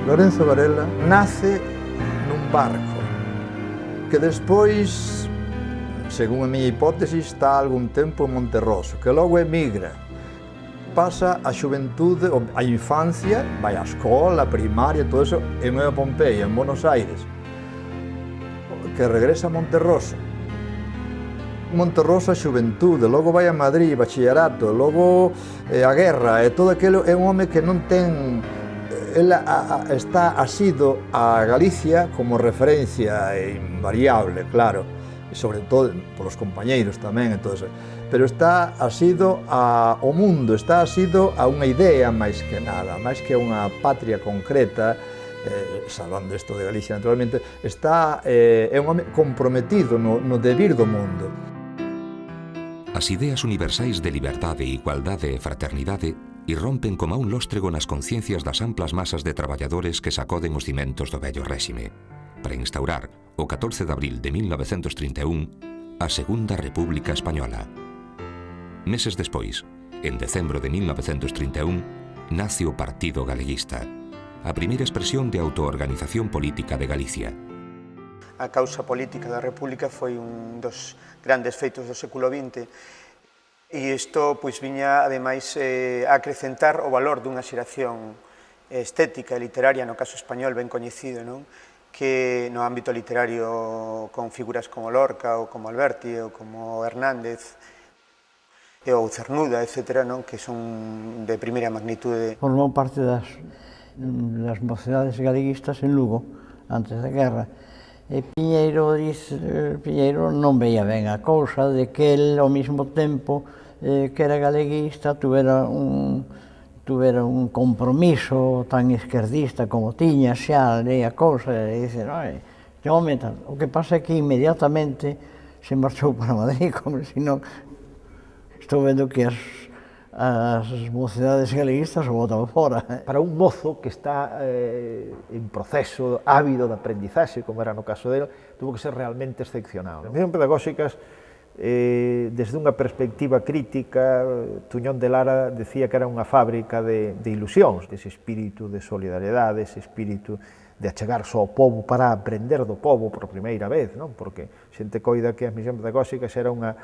Lorenzo Varela nace nun barco que despois, según a miña hipótese, está algún tempo en Monterroso, que logo emigra, pasa a xuventude, a infancia, vai á escola, a primaria, todo eso, en Nueva Pompeia, en Buenos Aires, que regresa a Monterroso. Monterroso a xuventude, logo vai a Madrid, bachillerato, logo a guerra, e todo aquilo é un home que non ten... Ela está asido a Galicia como referencia invariable, claro, e sobre todo polos compañeiros tamén, entonces, pero está asido ao mundo, está asido a unha idea máis que nada, máis que a unha patria concreta, salvando isto de Galicia naturalmente, é un home comprometido no devir do mundo. As ideas universais de liberdade, igualdade e fraternidade irrompen como un lóstrego nas conciencias das amplas masas de traballadores que sacoden os cimentos do vello réxime, para instaurar, o 14 de abril de 1931, a Segunda República Española. Meses despois, en decembro de 1931, nace o Partido Galeguista, a primeira expresión de autoorganización política de Galicia. A causa política da República foi un dos grandes feitos do século XX, e isto pois viña, ademais, a acrecentar o valor dunha xeración estética e literaria, no caso español, ben coñecido, non? Que no ámbito literario con figuras como Lorca, ou como Alberti, ou como Hernández, ou Cernuda, etc., non? Que son de primeira magnitude. Formou parte das mocidades galeguistas en Lugo, antes da guerra. E Piñeiro non veía ben a cousa de que el, ao mesmo tempo que era galeguista, tuvera un compromiso tan esquerdista como tiña xa a cousa, e dice, o que pasa é que inmediatamente se marchou para Madrid, como se non... Estou vendo que as mocidades galeguistas o botan fora. Para un mozo que está en proceso ávido de aprendizaxe, como era no caso dele, tuvo que ser realmente excepcional. As misións pedagóxicas, desde unha perspectiva crítica, Tuñón de Lara decía que era unha fábrica de ilusións, dese espírito de solidariedade, ese espírito de achegarse ao pobo para aprender do pobo por primeira vez, non? Porque xente coida que as misións pedagóxicas era unha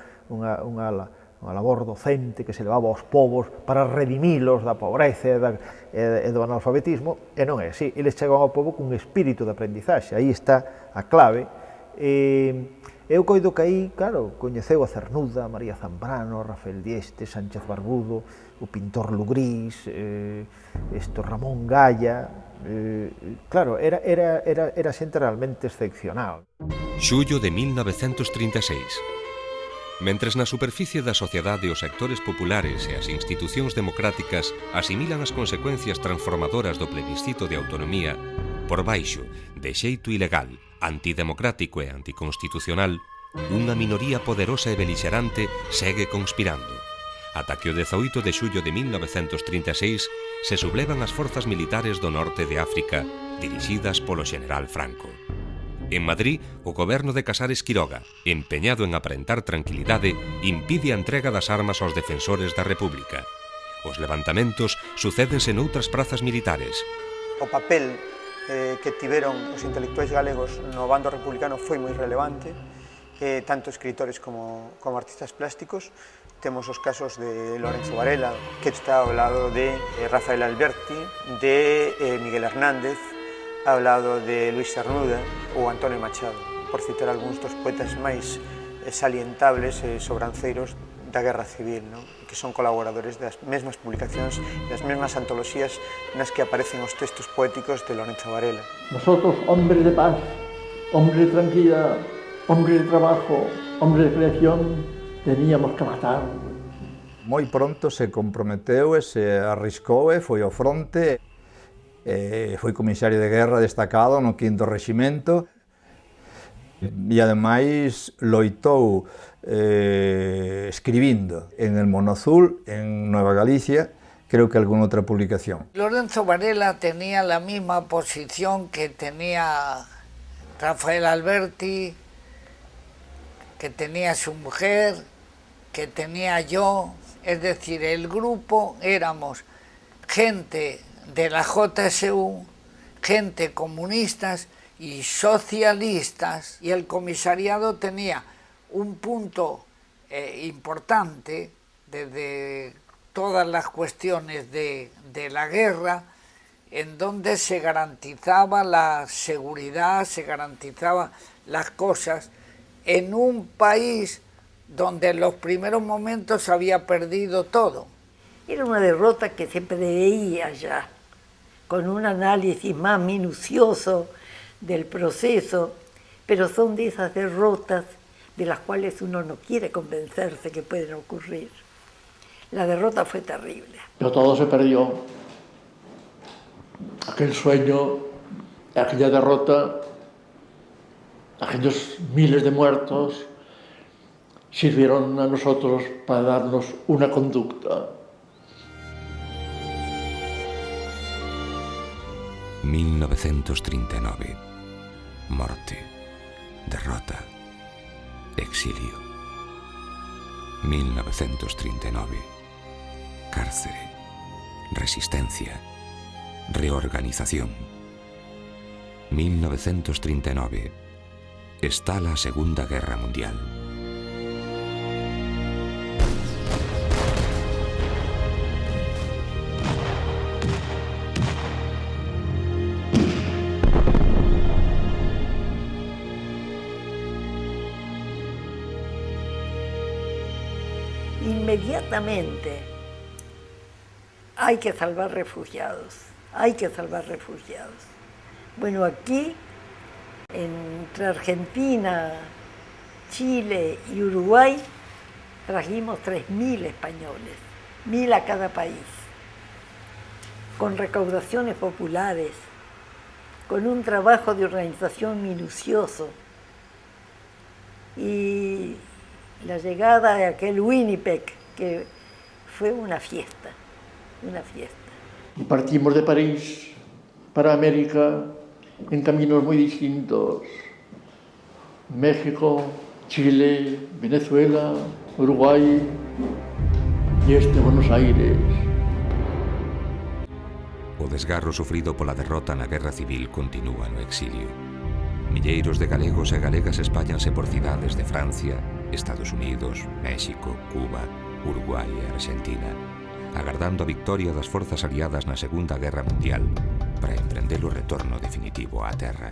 labor docente que se levaba aos povos para redimilos da pobreza e do analfabetismo, e non é así. Eles chegan ao povo cun espírito de aprendizaxe, aí está a clave. Eu coido que aí, claro, coñeceu a Cernuda, a María Zambrano, a Rafael Dieste, Sánchez Barbudo, o pintor Lugrís, Ramón Gaya... Claro, era xente realmente excepcional. Xullo de 1936. Mentres na superficie da sociedade os sectores populares e as institucións democráticas asimilan as consecuencias transformadoras do plebiscito de autonomía, por baixo, de xeito ilegal, antidemocrático e anticonstitucional, unha minoría poderosa e belixerante segue conspirando, ata que o 18 de xullo de 1936 se sublevan as forzas militares do norte de África, dirixidas polo xeneral Franco. En Madrid, o goberno de Casares Quiroga, empeñado en aparentar tranquilidade, impide a entrega das armas aos defensores da República. Os levantamentos sucédense noutras prazas militares. O papel que tiveron os intelectuais galegos no bando republicano foi moi relevante, tanto escritores como artistas plásticos. Temos os casos de Lorenzo Varela, que está ao lado de Rafael Alberti, de Miguel Hernández, ao lado de Luis Cernuda ou Antonio Machado, por citar algúns dos poetas máis salientables e sobranceiros da Guerra Civil, non? Que son colaboradores das mesmas publicacións, das mesmas antoloxías nas que aparecen os textos poéticos de Lorenzo Varela. Nosotros, hombres de paz, hombres de tranquilidad, hombres de trabajo, hombres de creación, teníamos que matar. Moi pronto se comprometeu e se arriscou e foi ao fronte. Foi comisario de guerra destacado no 5º Reximento e ademais loitou escribindo en El Mono Azul, en Nueva Galicia, creo que alguna otra publicación. Lorenzo Varela tenía la misma posición que tenía Rafael Alberti, que tenía su mujer, que tenía yo, es decir, el grupo éramos gente de la JSU, gente comunistas y socialistas, y el comisariado tenía un punto importante desde todas las cuestiones de la guerra, en donde se garantizaba la seguridad, se garantizaba las cosas en un país donde en los primeros momentos había perdido todo. Era una derrota que se preveía ya, con un análisis más minucioso del proceso, pero son de esas derrotas de las cuales uno no quiere convencerse que pueden ocurrir. La derrota fue terrible. Pero todo se perdió. Aquel sueño, aquella derrota, aquellos miles de muertos, sirvieron a nosotros para darnos una conducta. 1939. Morte, derrota, exilio. 1939. Cárcere, resistencia, reorganización. 1939. Está la Segunda Guerra Mundial. Inmediatamente hay que salvar refugiados, hay que salvar refugiados. Bueno, aquí, entre Argentina, Chile y Uruguay, trajimos 3.000 españoles, 1.000 a cada país, con recaudaciones populares, con un trabajo de organización minucioso. Y la llegada de aquel Winnipeg, que fue una fiesta, una fiesta. Y partimos de París para América en caminos muy distintos. México, Chile, Venezuela, Uruguay y Buenos Aires. O desgarro sufrido pola derrota na Guerra Civil continúa no exilio. Milleiros de galegos e galegas espállanse por cidades de Francia, Estados Unidos, México, Cuba, Uruguai e Argentina, agardando a victoria das forzas aliadas na Segunda Guerra Mundial para emprender o retorno definitivo á terra.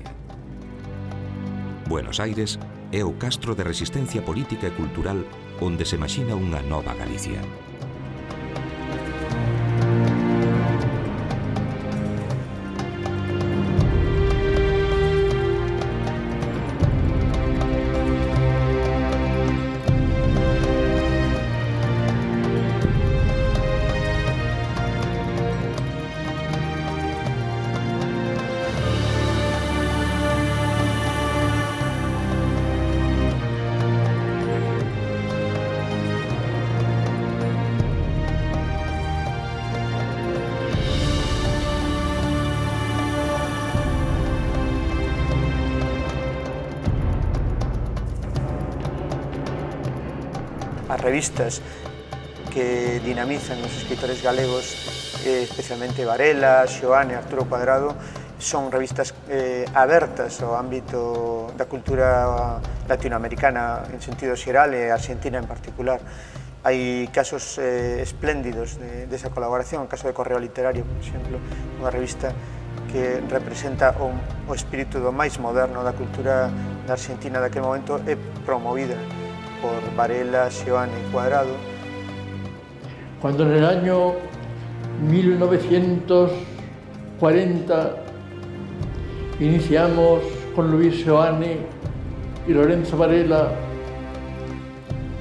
Buenos Aires é o castro de resistencia política e cultural onde se imaxina unha nova Galicia. As revistas que dinamizan os escritores galegos, especialmente Varela, Xoane, Arturo Cuadrado, son revistas abertas ao ámbito da cultura latinoamericana en sentido xeral e Argentina en particular. Hai casos espléndidos desa colaboración, o caso de Correo Literario, por exemplo, unha revista que representa o espírito do máis moderno da cultura da Argentina daquele momento e promovida por Varela, Xoane y Cuadrado. Cuando en el año 1940 iniciamos con Luis Xoane y Lorenzo Varela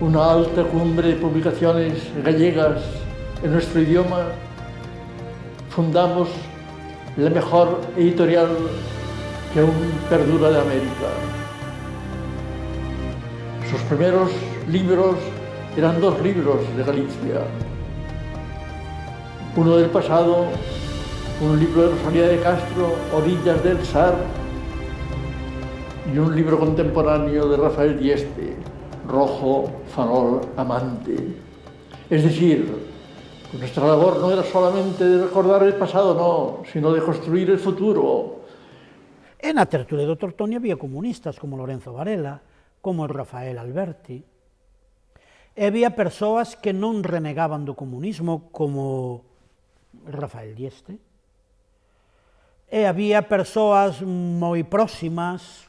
una alta cumbre de publicaciones gallegas en nuestro idioma, fundamos la mejor editorial que aún perdura de América. Sus primeros libros eran 2 libros de Galicia. Uno del pasado, un libro de Rosalía de Castro, Orillas del Sar, y un libro contemporáneo de Rafael Dieste, Rojo, Farol, Amante. Es decir, nuestra labor no era solamente de recordar el pasado, no, sino de construir el futuro, E na tertulia do Tortoni había comunistas como Lorenzo Varela, como Rafael Alberti, e había persoas que non renegaban do comunismo como Rafael Dieste, e había persoas moi próximas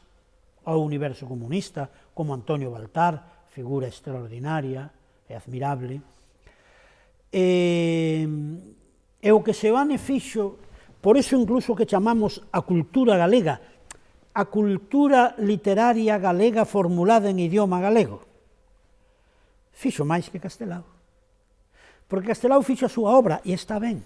ao universo comunista, como Antonio Baltar, figura extraordinaria e admirable. E o que Seoane fixo, por iso incluso que chamamos a cultura galega, a cultura literaria galega formulada en idioma galego, fixo máis que Castelao. Porque Castelao fixo a súa obra, e está ben.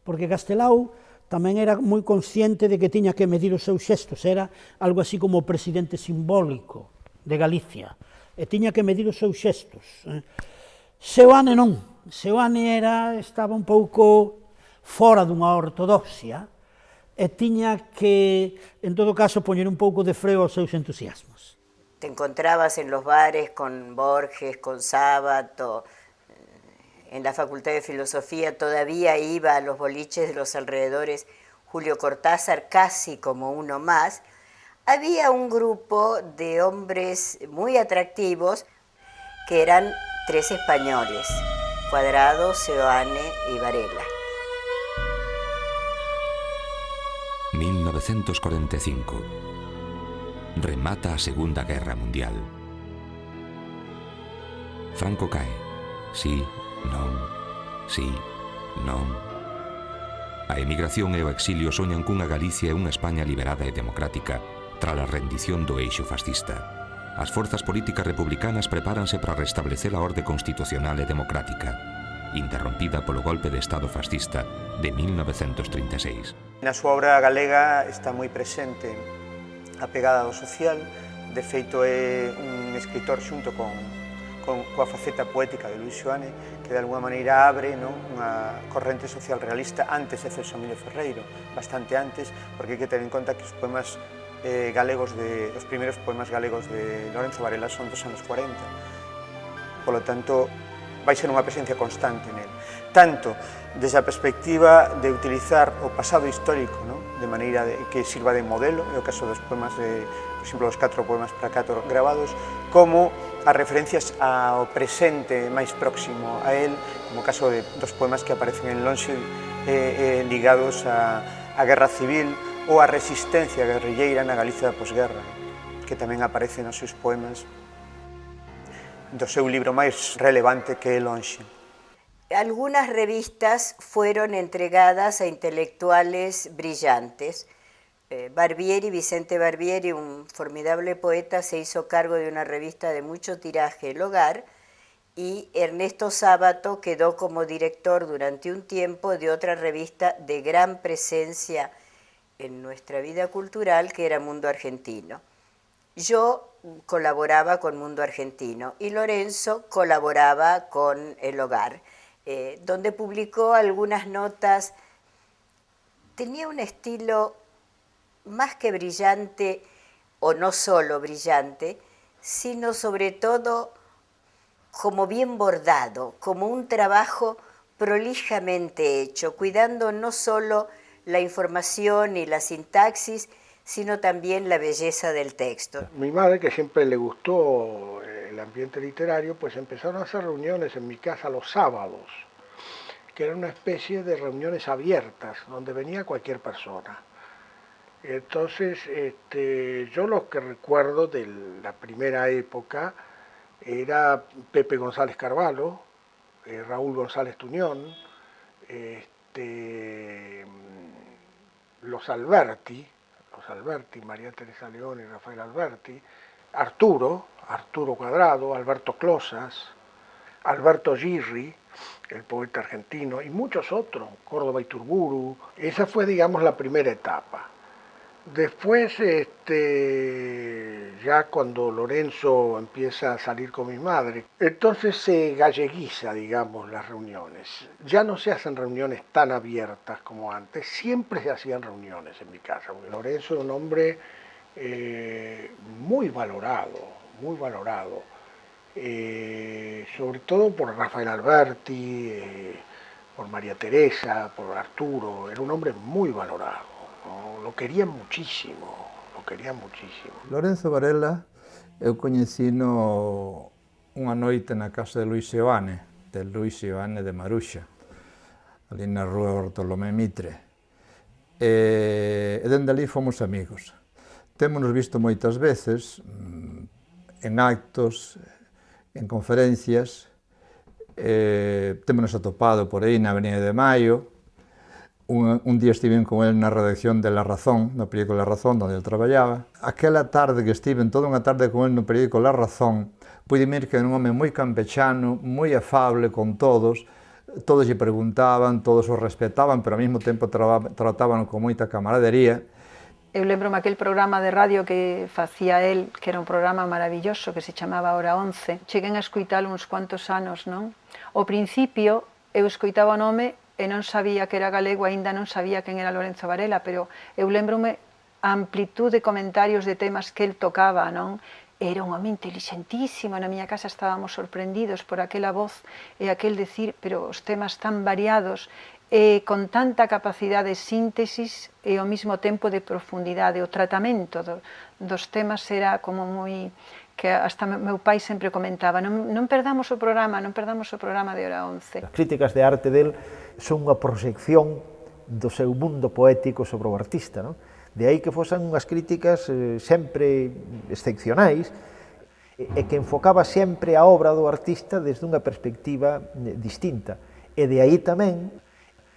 Porque Castelao tamén era moi consciente de que tiña que medir os seus xestos, era algo así como o presidente simbólico de Galicia, e tiña que medir os seus xestos. Seoane non, Seoane estaba un pouco fora dunha ortodoxia, e tiña que, en todo caso, poñer un pouco de freo aos seus entusiasmos. Te encontrabas en los bares con Borges, con Sábato. En la Facultad de Filosofía todavía iba a los boliches de los alrededores Julio Cortázar, casi como uno más. Había un grupo de hombres muy atractivos que eran tres españoles, Cuadrado, Seoane y Varela. 1945. Remata a Segunda Guerra Mundial. Franco cae. Sí, non, sí, non. A emigración e o exilio soñan cunha Galicia e unha España liberada e democrática tras a rendición do eixo fascista. As forzas políticas republicanas prepáranse para restablecer a orde constitucional e democrática, interrompida polo golpe de Estado fascista de 1936. Na súa obra galega está moi presente a pegada do social, de feito é un escritor xunto coa faceta poética de Luis Seoane, que de alguma maneira abre unha corrente social realista antes de Celso Emilio Ferreiro, bastante antes, porque hai que ter en conta que os poemas galegos, os primeiros poemas galegos de Lorenzo Varela son dos anos 40. Polo tanto, vai ser unha presencia constante nel. Tanto desde a perspectiva de utilizar o pasado histórico, de maneira que sirva de modelo, é o caso dos poemas, por exemplo, os 4 poemas para 4 grabados, como as referencias ao presente máis próximo a él, como o caso dos poemas que aparecen en Lonxe ligados á Guerra Civil ou á resistencia guerrilleira na Galicia da posguerra, que tamén aparece nos seus poemas do seu libro máis relevante, que é Lonxe. Algunas revistas fueron entregadas a intelectuales brillantes. Barbieri, Vicente Barbieri, un formidable poeta, se hizo cargo de una revista de mucho tiraje, El Hogar, y Ernesto Sábato quedó como director durante un tiempo de otra revista de gran presencia en nuestra vida cultural, que era Mundo Argentino. Yo colaboraba con Mundo Argentino y Lorenzo colaboraba con El Hogar, donde publicó algunas notas. Tenía un estilo más que brillante, o no solo brillante, sino sobre todo como bien bordado, como un trabajo prolijamente hecho, cuidando no solo la información y la sintaxis, sino también la belleza del texto. Mi madre, que siempre le gustó el ambiente literario, pues empezaron a hacer reuniones en mi casa los sábados, que era una especie de reuniones abiertas, donde venía cualquier persona. Entonces, yo lo que recuerdo de la primera época era Pepe González Carvalho, Raúl González Tuñón, los Alberti, María Teresa León y Rafael Alberti, Arturo Cuadrado, Alberto Closas, Alberto Girri, el poeta argentino, y muchos otros, Córdoba Iturburu. Esa fue, digamos, la primera etapa. Después, ya cuando Lorenzo empieza a salir con mi madre, entonces se galleguiza, digamos, las reuniones. Ya no se hacen reuniones tan abiertas como antes, siempre se hacían reuniones en mi casa. Porque Lorenzo era un hombre muy valorado, sobre todo por Rafael Alberti, por María Teresa, por Arturo. Era un hombre muy valorado. Lo querían muchísimo, lo querían muchísimo. Lorenzo Varela eu coñecino unha noite na casa de Luis Seoane de Maruxa, ali na rúa Bartolomé Mitre. E dende ali fomos amigos. Témonos visto moitas veces, en actos, en conferencias, témonos atopado por aí na Avenida de Maio. Un día estive con él na redacción de La Razón, no periódico La Razón, onde eu traballaba. Aquela tarde que estive, toda unha tarde con él no periódico La Razón, pude ver que era un home moi campechano, moi afable con todos lle preguntaban, todos o respetaban, pero ao mesmo tempo trataban con moita camaradería. Eu lembro-me aquel programa de radio que facía el, que era un programa maravilloso, que se chamaba Hora 11. Cheguei a escoitalo uns cuantos anos, non? Ao principio, eu escoitaba o nome e non sabía que era galego, aínda non sabía quen era Lorenzo Varela, pero eu lembro-me a amplitud de comentarios de temas que el tocaba, non? Era un home inteligentísimo, na miña casa estábamos sorprendidos por aquela voz e aquel decir, pero os temas tan variados, con tanta capacidade de síntesis e ao mesmo tempo de profundidade. O tratamento dos temas era como moi... que hasta meu pai sempre comentaba, non perdamos o programa de Hora 11. As críticas de arte del son unha proxección do seu mundo poético sobre o artista, non? De aí que fosen unhas críticas sempre excepcionais e que enfocaba sempre a obra do artista desde unha perspectiva distinta. E de aí tamén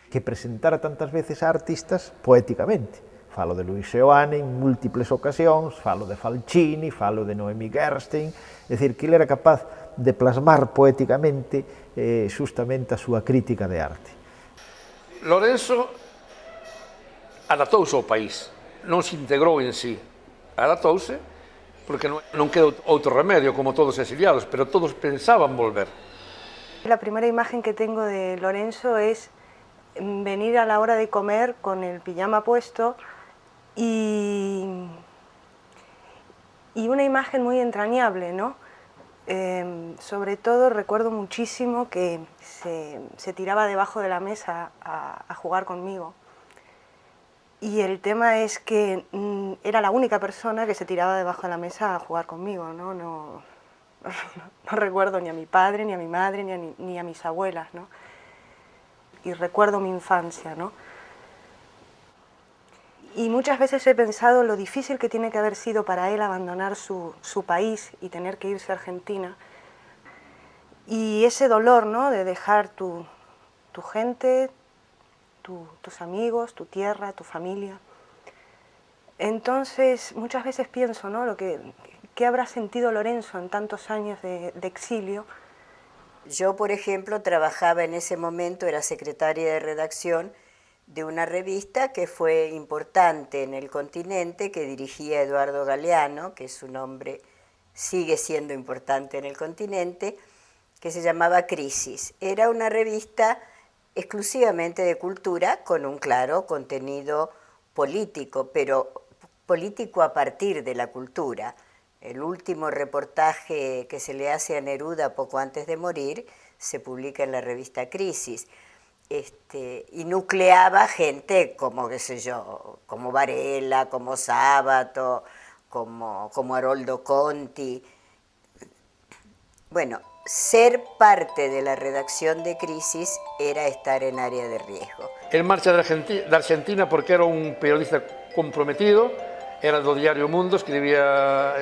que presentara tantas veces a artistas poéticamente. Falo de Luis Seoane en múltiples ocasións, falo de Falcini, falo de Noemi Gerstein, é dicir, que ele era capaz de plasmar poéticamente justamente a súa crítica de arte. Lorenzo adaptouse ao país, non se integrou en sí, adaptouse porque non quedou outro remedio como todos exiliados, pero todos pensaban volver. La primera imagen que tengo de Lorenzo es venir a la hora de comer con el pijama puesto y una imagen muy entrañable, ¿no? Sobre todo recuerdo muchísimo que se tiraba debajo de la mesa a jugar conmigo. Y el tema es que era la única persona que se tiraba debajo de la mesa a jugar conmigo, ¿no? No recuerdo ni a mi padre, ni a mi madre, ni a mis abuelas, ¿no? Y recuerdo mi infancia, ¿no? Y muchas veces he pensado lo difícil que tiene que haber sido para él abandonar su país y tener que irse a Argentina. Y ese dolor, ¿no? De dejar tu gente, tus amigos, tu tierra, tu familia. Entonces, muchas veces pienso, ¿no? ¿Qué habrá sentido Lorenzo en tantos años de exilio? Yo, por ejemplo, trabajaba en ese momento, era secretaria de redacción de una revista que fue importante en el continente, que dirigía Eduardo Galeano, que su nombre sigue siendo importante en el continente, que se llamaba Crisis. Era una revista exclusivamente de cultura, con un claro contenido político, pero político a partir de la cultura. El último reportaje que se le hace a Neruda poco antes de morir se publica en la revista Crisis. Y nucleaba gente como, qué sé yo, como Varela, como Sábato, como Haroldo Conti. Bueno, ser parte de la redacción de Crisis era estar en área de riesgo. Él marcha de Argentina porque era un periodista comprometido, era do Diario Mundo, escribía,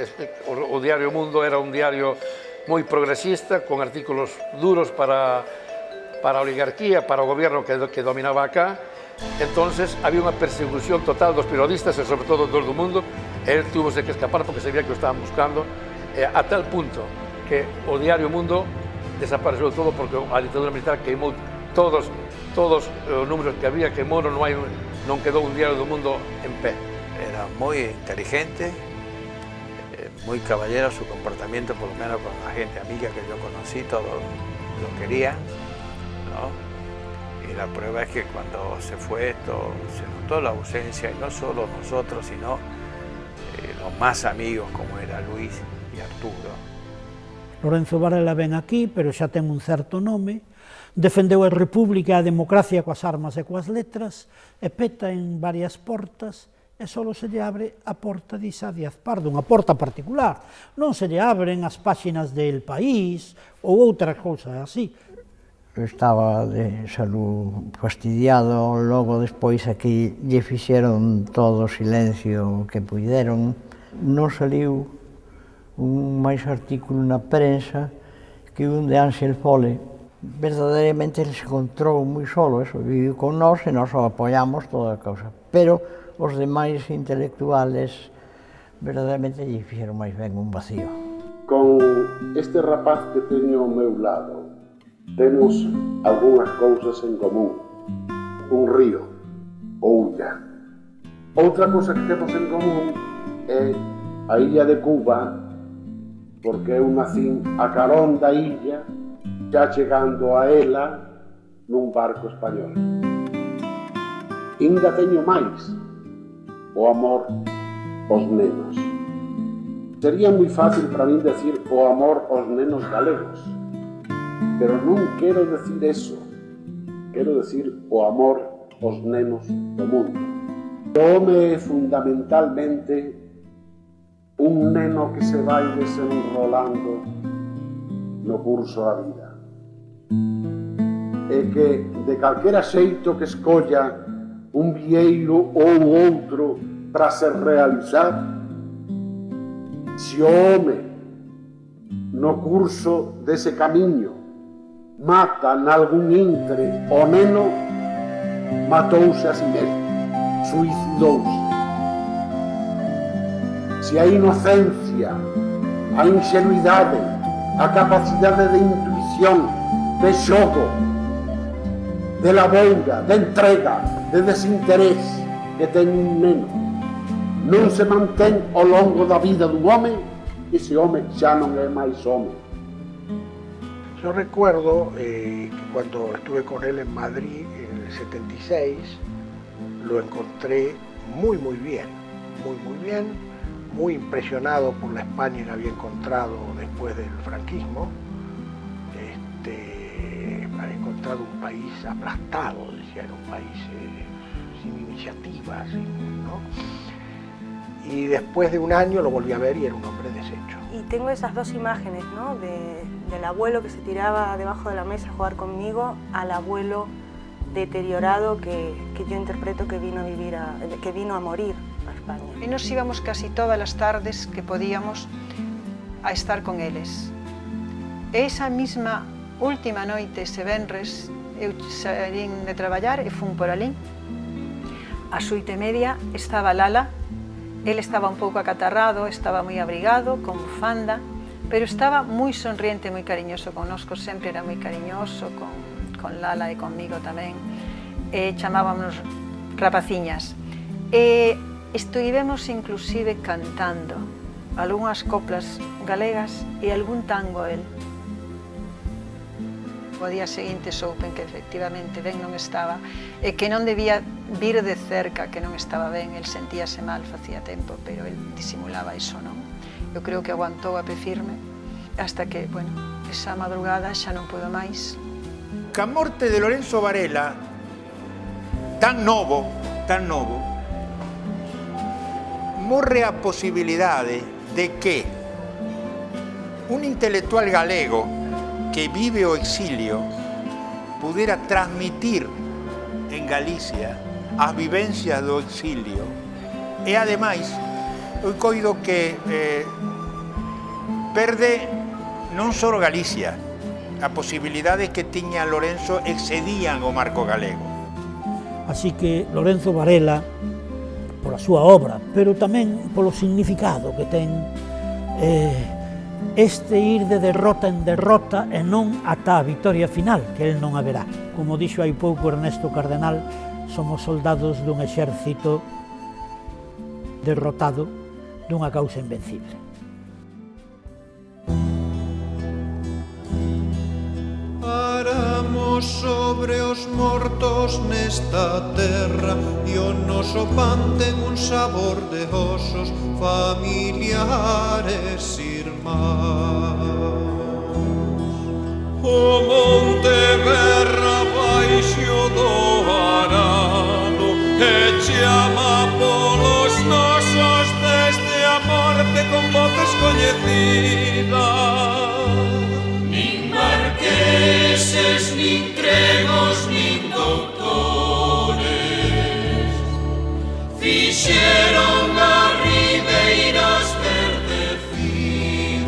o Diario Mundo era un diario moi progresista, con artículos duros para a oligarquía, para o gobierno que dominaba acá. Entonces había unha persecución total dos periodistas e sobre todo dos do mundo, e él tuvo que escapar porque sabía que o estaban buscando, a tal punto que o Diario Mundo desapareceu todo porque a ditadura militar queimou todos os números que había, queimou, non quedou un Diario do Mundo en pé. Era muy inteligente, muy caballero su comportamiento, por lo menos con la gente amiga que yo conocí, todos lo querían, ¿no? Y la prueba es que cuando se fue esto, se notó la ausencia, y no solo nosotros, sino los más amigos como era Luis y Arturo. Lorenzo Varela ven aquí, pero xa ten un certo nome, Defendeu a república e a democracia coas armas e coas letras, e peta en varias portas, e só se lle abre a porta de Isá Díaz Pardo, unha porta particular. Non se lle abren as páxinas del País ou outra cousa así. Estaba de salud fastidiado, logo despois aquí lle fixeron todo o silencio que puideron. Non saliu un máis artículo na prensa que un de Ángel Fole. Verdadeiramente ele se encontrou moi solo, eso, viviu con nós e nós o apoiamos toda a causa. Pero os demais intelectuales verdadeiramente lle fixeron máis ben un vacío. Con este rapaz que teño ao meu lado, temos algunhas cousas en común. Un río, o Ulla. Outra cousa que temos en común é a illa de Cuba, porque eu nacín a carón da illa, xa chegando a ela nun barco español. Inda teño máis, o amor aos nenos. Sería moi fácil para min decir o amor aos nenos galegos, pero non quero decir eso, quero decir o amor aos nenos do mundo. O home é fundamentalmente un neno que se vai desenrolando no curso da vida. E que de calquera xeito que escolla un vieiro ou outro para se realizar, se o home no curso dese camiño mata nalgún intre o neno, matouse a si mesmo, suicidouse. Se a inocencia, a ingenuidade, a capacidade de intuición, de xogo, de laboura, de entrega, de desinterés que ten un neno non se mantén ao longo da vida dun home, ese home xa non é máis home. Yo recuerdo que cuando estuve con él en Madrid en el 76, lo encontré muy bien, muy impresionado por la España que había encontrado después del franquismo. Había encontrado un país aplastado, decía, era un país sin iniciativas, ¿no? Y después de un año lo volví a ver y era un hombre deshecho. Y tengo esas dos imágenes, ¿no? Del abuelo que se tiraba debajo de la mesa a jugar conmigo, al abuelo deteriorado que yo interpreto que vino a morir a España. Y nos íbamos casi todas las tardes que podíamos a estar con eles. Esa misma última noite, ese venres, eu saín de traballar e fun por alí. A 8:30 estaba Lala, ele estaba un pouco acatarrado, estaba moi abrigado, con bufanda, pero estaba moi sonriente, moi cariñoso connosco, sempre era moi cariñoso con Lala e conmigo tamén. Chamábamos rapaciñas. Estivemos inclusive cantando algunhas coplas galegas e algún tango el. O día seguinte soupen que efectivamente ben non estaba e que non debía vir de cerca, que non estaba ben, el sentíase mal, facía tempo, pero el disimulaba iso, non? Eu creo que aguantou a pé firme hasta que, bueno, esa madrugada xa non pudo máis. Ca morte de Lorenzo Varela, tan novo, morre a posibilidade de que un intelectual galego que vive o exilio pudiera transmitir en Galicia as vivencias do exilio. E ademais, eu coido que perde non só Galicia, a posibilidades que tiña Lorenzo excedían o marco galego. Así que Lorenzo Varela, pola súa obra, pero tamén polo significado que ten, este ir de derrota en derrota e non ata a vitoria final, que el non haberá. Como dixo hai pouco Ernesto Cardenal, somos soldados dun exército derrotado dunha causa invencible. Paramos sobre os mortos nesta terra e o noso pan ten un sabor de osos familiares irmáns. O monte coñecida. Nin marqueses, nin tregos, nin doutores fixeron as ribeiras verdecidas.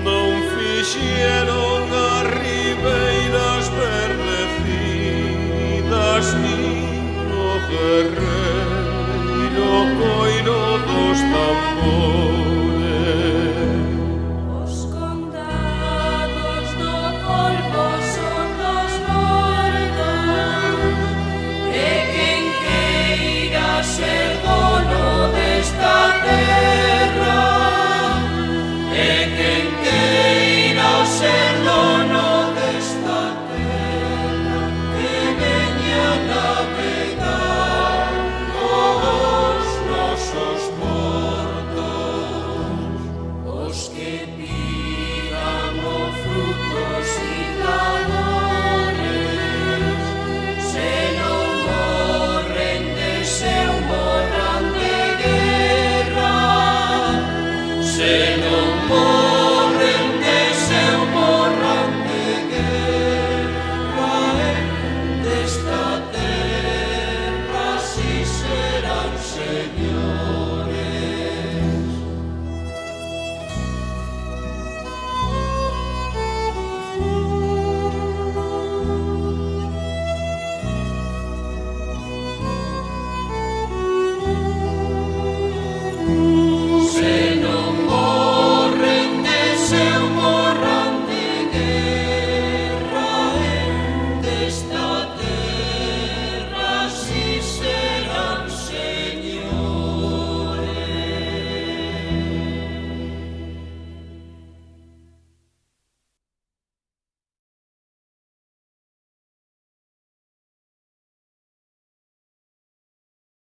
Non fixeron as ribeiras verdecidas, nin o guerreiro coiro dos tambores.